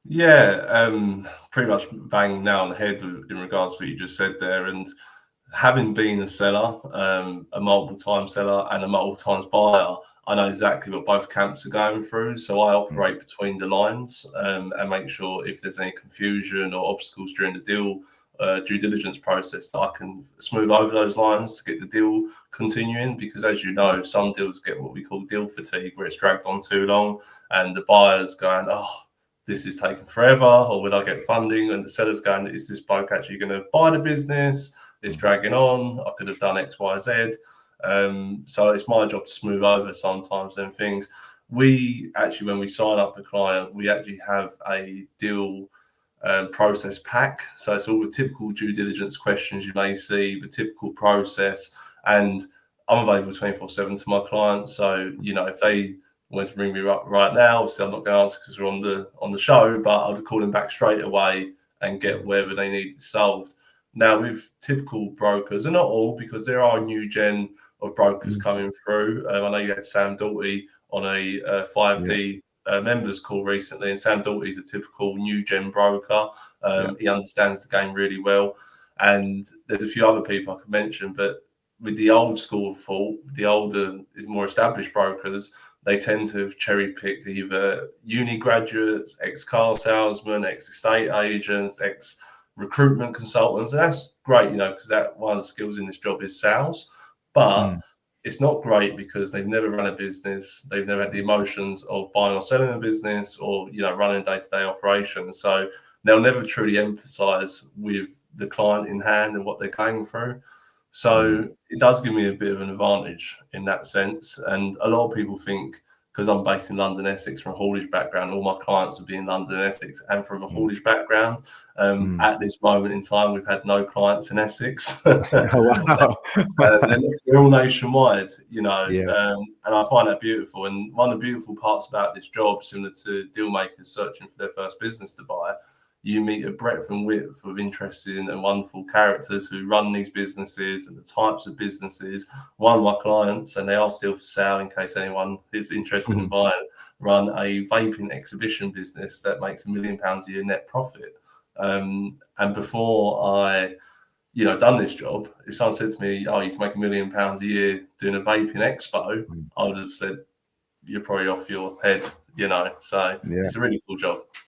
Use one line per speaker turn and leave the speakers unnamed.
Yeah, pretty much bang nail on the head in regards to what you just said there. And having been a seller, a multiple time seller and a multiple times buyer, I know exactly what both camps are going through. So I
Mm.
operate between the lines, and make sure if there's any confusion or obstacles during the deal due diligence process, that I can smooth over those lines to get the deal continuing. Because as you know, some deals get what we call deal fatigue, where it's dragged on too long, and the buyer's going, "Oh, this is taking forever," or "Will I get funding?" And the seller's going, "Is this bloke actually going to buy the business? It's
Mm.
dragging on. I could have done X, Y, Z." So it's my job to smooth over sometimes them things. We actually, when we sign up a client, we actually have a deal process pack. So it's all the typical due diligence questions you may see, the typical process, and I'm available 24/7 to my clients. So if they wanted to ring me up right now, obviously I'm not going to answer because we're on the show, but I'll call them back straight away and get wherever they need solved. Now, with typical brokers, and not all, because there are a new gen of brokers
Mm.
coming through. I know you had Sam Doughty on a
Yeah.
5D members call recently, and Sam Doughty's a typical new gen broker.
Yeah.
He understands the game really well, and there's a few other people I could mention, but with the old school of thought, the older is more established brokers, they tend to have cherry picked either uni graduates, ex car salesmen, ex estate agents, ex recruitment consultants. And that's great, because that one of the skills in this job is sales. But
Mm.
it's not great because they've never run a business, they've never had the emotions of buying or selling a business, or running day-to-day operations. So they'll never truly emphasize with the client in hand and what they're going through.
Mm.
So it does give me a bit of an advantage in that sense. And a lot of people think, because I'm based in London, Essex, from a haulage background, all my clients would be in London, Essex, and from a
Mm.
haulage background.
Mm.
At this moment in time, we've had no clients in Essex.
Oh, wow.
They're all nationwide,
Yeah.
and I find that beautiful. And one of the beautiful parts about this job, similar to deal makers searching for their first business to buy, you meet a breadth and width of interesting and wonderful characters who run these businesses and the types of businesses. One of my clients, and they are still for sale in case anyone is interested in
Mhm.
buying, run a vaping exhibition business that makes £1 million a year net profit. And before I done this job, if someone said to me, "Oh, you can make £1 million a year doing a vaping expo,"
Mm.
I would have said, "You're probably off your head." So
Yeah.
it's a really cool job.